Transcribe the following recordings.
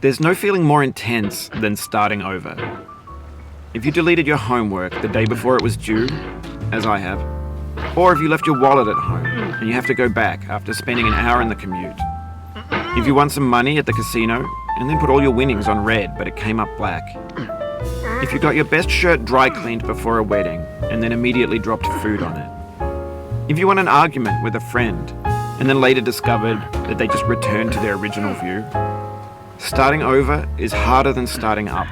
There's no feeling more intense than starting over. If you deleted your homework the day before it was due, as I have, or if you left your wallet at home and you have to go back after spending an hour in the commute. If you won some money at the casino and then put all your winnings on red but it came up black. If you got your best shirt dry cleaned before a wedding and then immediately dropped food on it. If you won an argument with a friend and then later discovered that they just returned to their original view. Starting over is harder than starting up.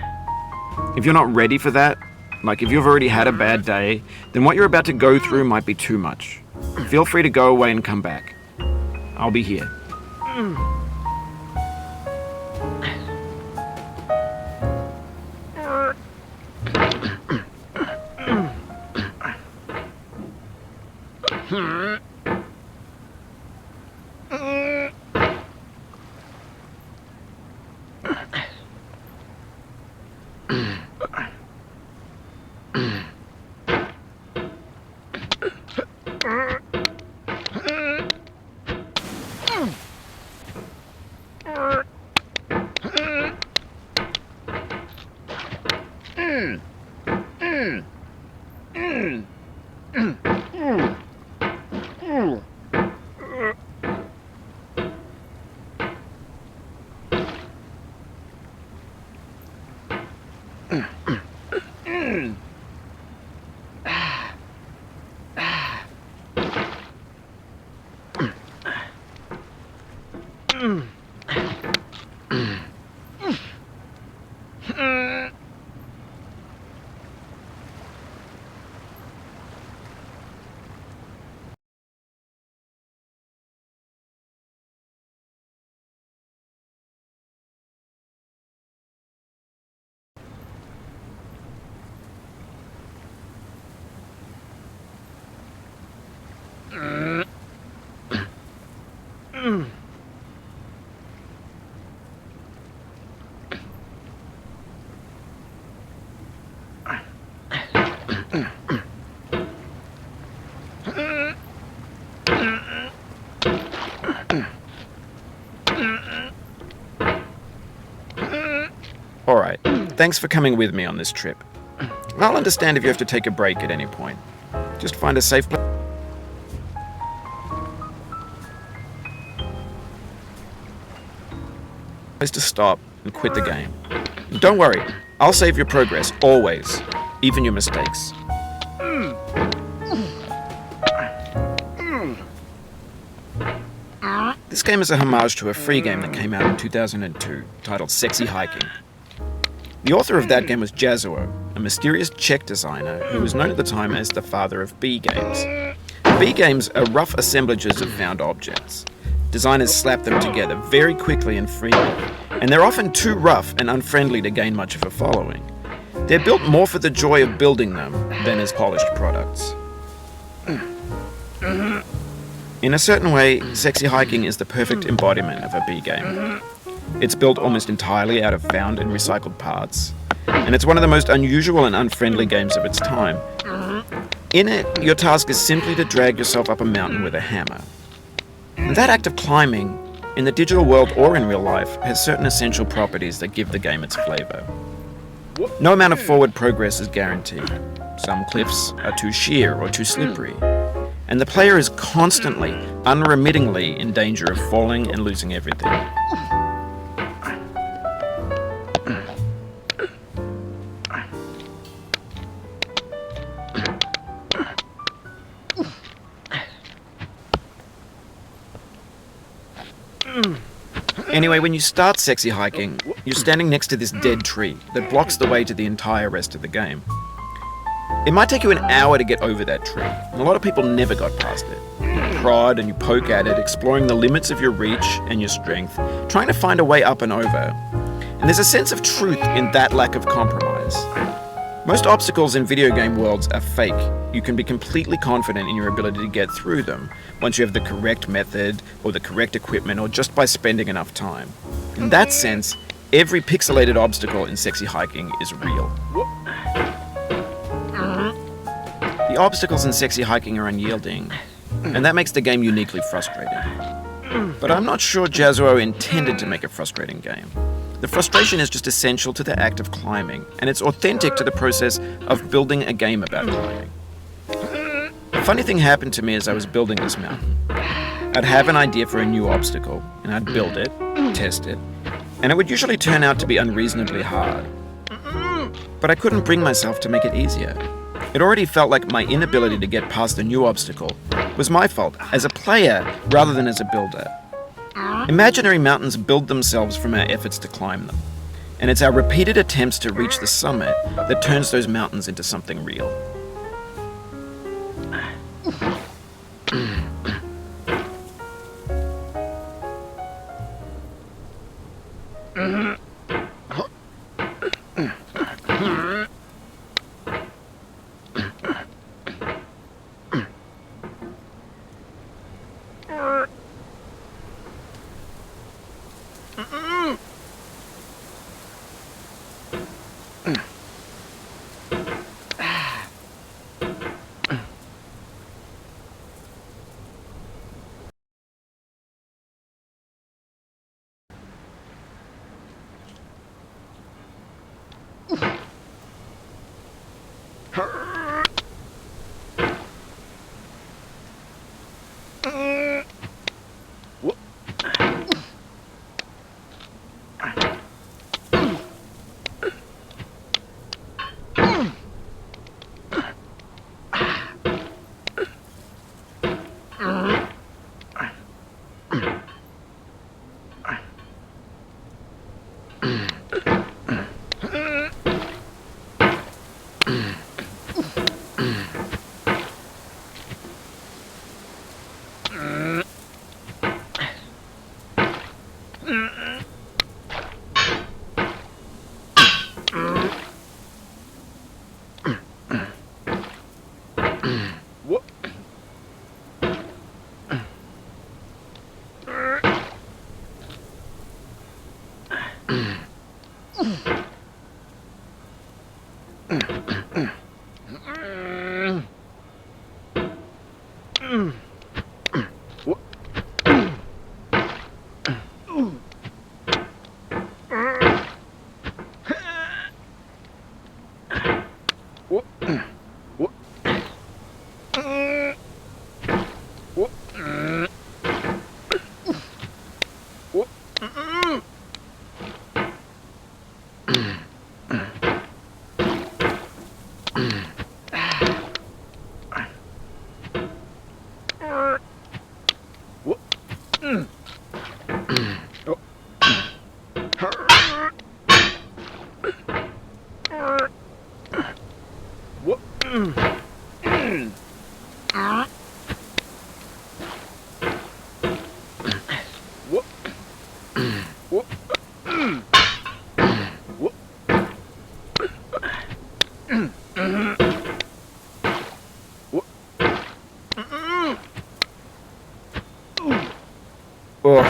If you're not ready for that, like if you've already had a bad day, then what you're about to go through might be too much. Feel free to go away and come back. I'll be here. Alright, thanks for coming with me on this trip. I'll understand if you have to take a break at any point. Just find a safe place to stop and quit the game. Don't worry, I'll save your progress, always, even your mistakes. This game is a homage to a free game that came out in 2002, titled Sexy Hiking. The author of that game was Jazuo, a mysterious Czech designer who was known at the time as the father of B games. B games are rough assemblages of found objects, designers slap them together very quickly and freely, and they're often too rough and unfriendly to gain much of a following. They're built more for the joy of building them than as polished products. In a certain way, Sexy Hiking is the perfect embodiment of a B game. It's built almost entirely out of found and recycled parts, and it's one of the most unusual and unfriendly games of its time. In it, your task is simply to drag yourself up a mountain with a hammer. And that act of climbing, in the digital world or in real life, has certain essential properties that give the game its flavor. No amount of forward progress is guaranteed. Some cliffs are too sheer or too slippery, and the player is constantly, unremittingly in danger of falling and losing everything. Anyway, when you start Sexy Hiking, you're standing next to this dead tree that blocks the way to the entire rest of the game. It might take you an hour to get over that tree, and a lot of people never got past it. You prod and you poke at it, exploring the limits of your reach and your strength, trying to find a way up and over. And there's a sense of truth in that lack of compromise. Most obstacles in video game worlds are fake. You can be completely confident in your ability to get through them once you have the correct method or the correct equipment or just by spending enough time. In that sense, every pixelated obstacle in Sexy Hiking is real. The obstacles in Sexy Hiking are unyielding, and that makes the game uniquely frustrating. But I'm not sure Jazzuo intended to make a frustrating game. The frustration is just essential to the act of climbing, and it's authentic to the process of building a game about climbing. A funny thing happened to me as I was building this mountain. I'd have an idea for a new obstacle, and I'd build it, test it, and it would usually turn out to be unreasonably hard. But I couldn't bring myself to make it easier. It already felt like my inability to get past the new obstacle was my fault as a player rather than as a builder. Imaginary mountains build themselves from our efforts to climb them, and it's our repeated attempts to reach the summit that turns those mountains into something real.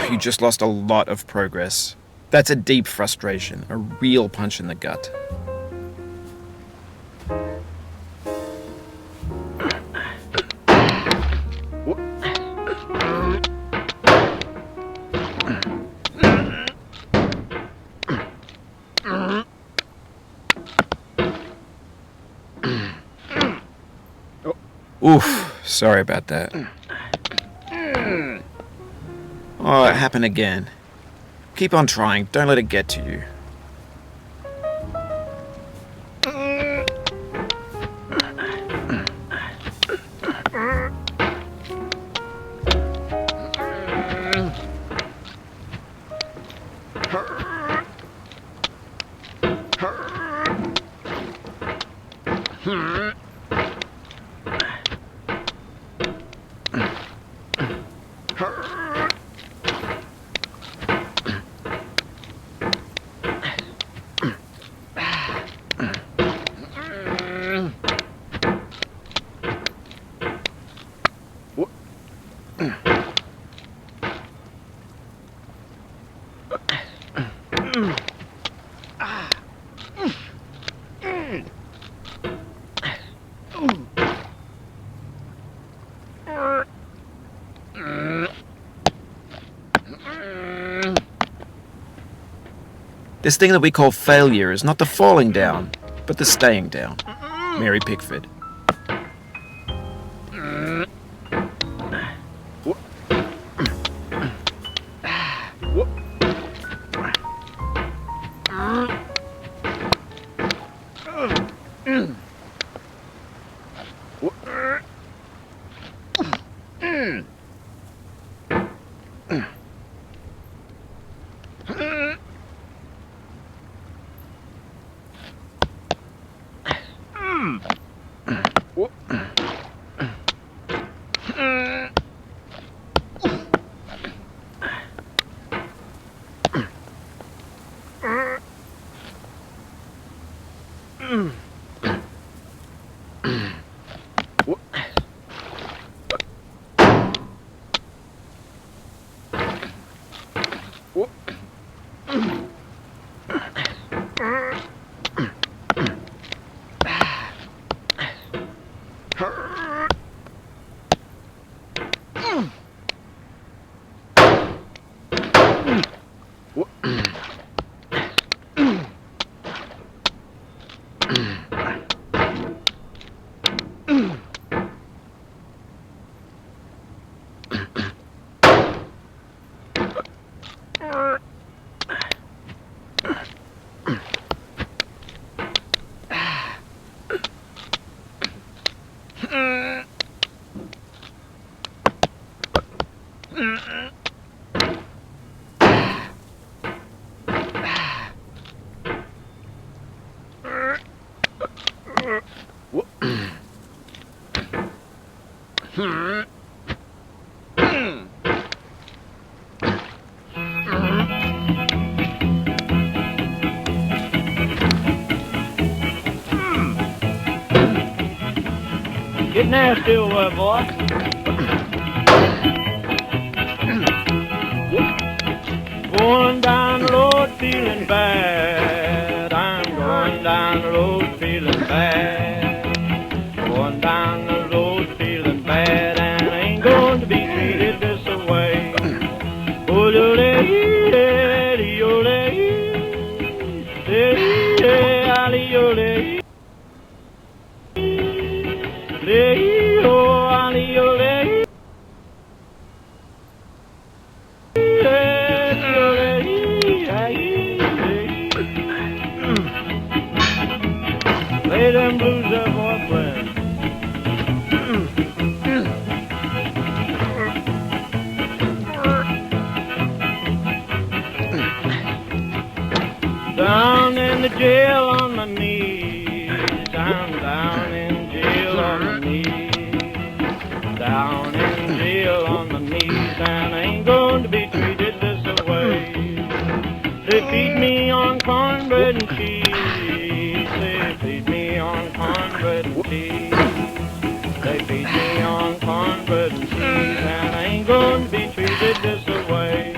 You just lost a lot of progress. That's a deep frustration, a real punch in the gut. Oof, sorry about that. Oh, it happened again. Keep on trying, don't let it get to you. This thing that we call failure is not the falling down, but the staying down. Mary Pickford. Get nasty over, boy. Going down the road feeling bad. I'm going down the road feeling bad. Going down the road feeling bad, and I ain't going to be treated this way. Oh, lay them blues up, boy, friend. Down in the jail on my knees, I'm down in jail on my knees, down in jail on my knees, and I ain't going to be treated this way. They feed me on cornbread and cheese, they feed me on cornbread and cheese, they feed me on cornbread and cheese, and I ain't going to be treated this way.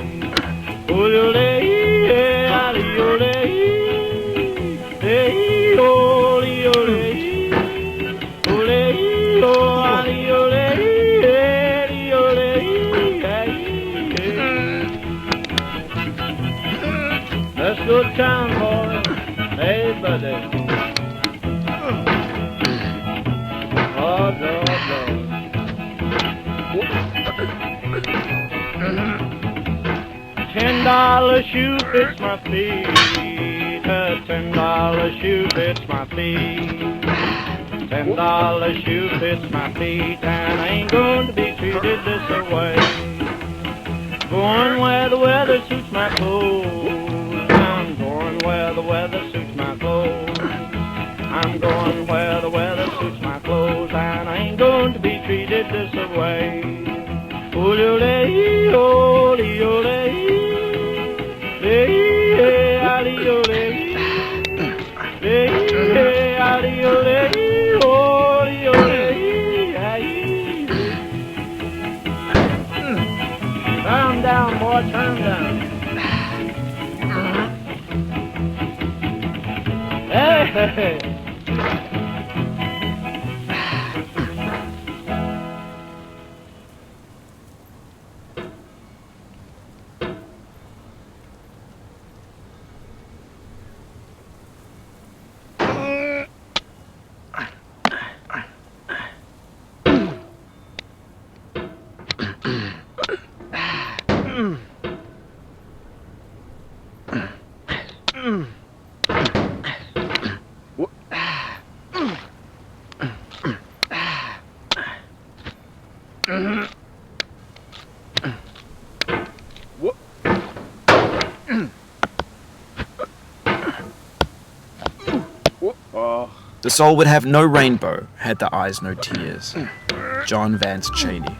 $10 shoe fits my feet. A $10 shoe fits my feet. $10 shoe fits my feet, and I ain't going to be treated this way. Going where the weather suits my clothes. I'm going where the weather suits my clothes. I'm going where the weather suits my clothes, and I ain't going to be treated this way. Ole, ole, ole, turn down, boy, turn down. Hey. The soul would have no rainbow, had the eyes no tears. John Vance Cheney.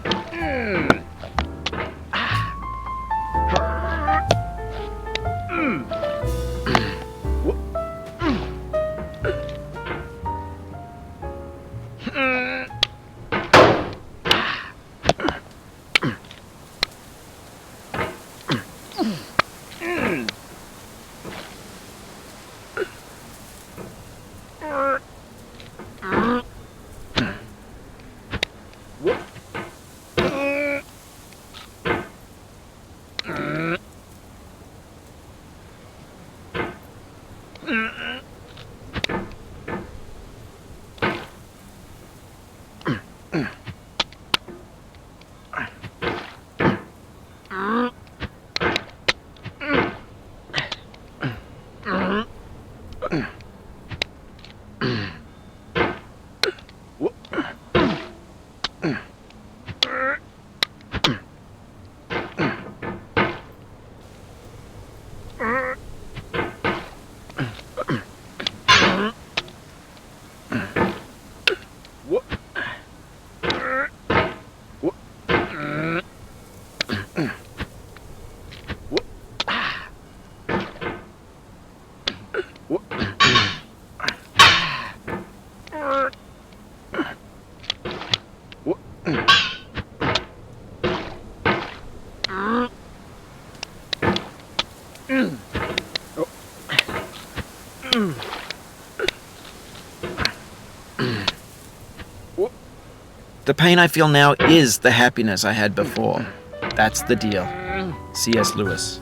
The pain I feel now is the happiness I had before. That's the deal. C.S. Lewis.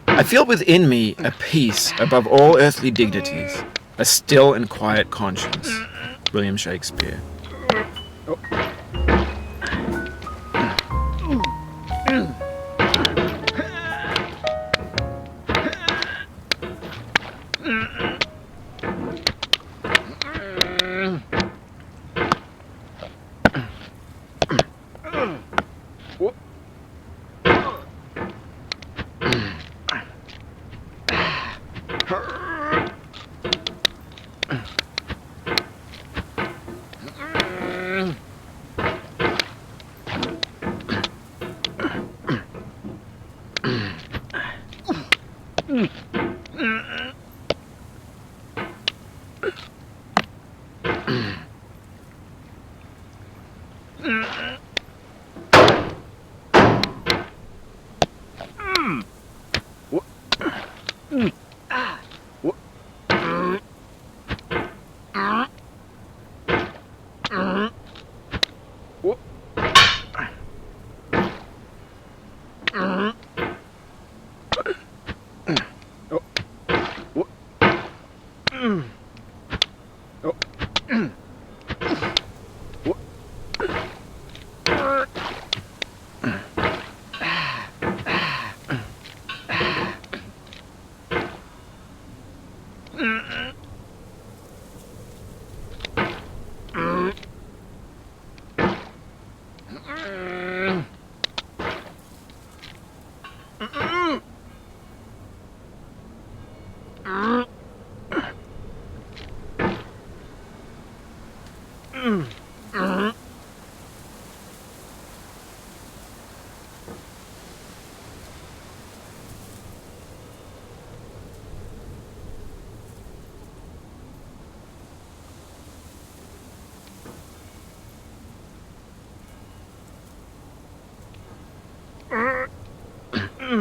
I feel within me a peace above all earthly dignities, a still and quiet conscience. William Shakespeare.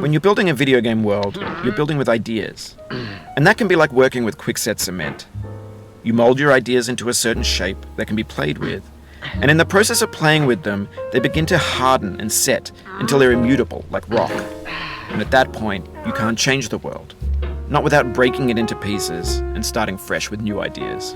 When you're building a video game world, you're building with ideas. And that can be like working with quickset cement. You mold your ideas into a certain shape that can be played with, and in the process of playing with them, they begin to harden and set until they're immutable, like rock. And at that point, you can't change the world. Not without breaking it into pieces and starting fresh with new ideas.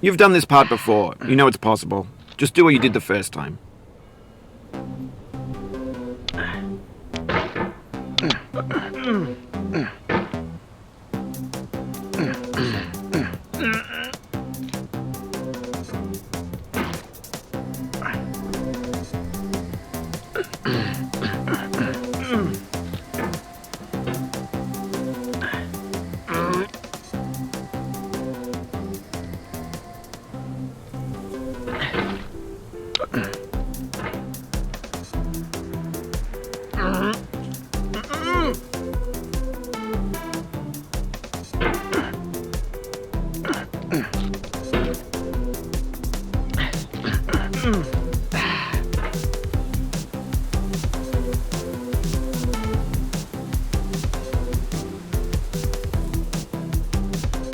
You've done this part before. You know it's possible. Just do what you did the first time.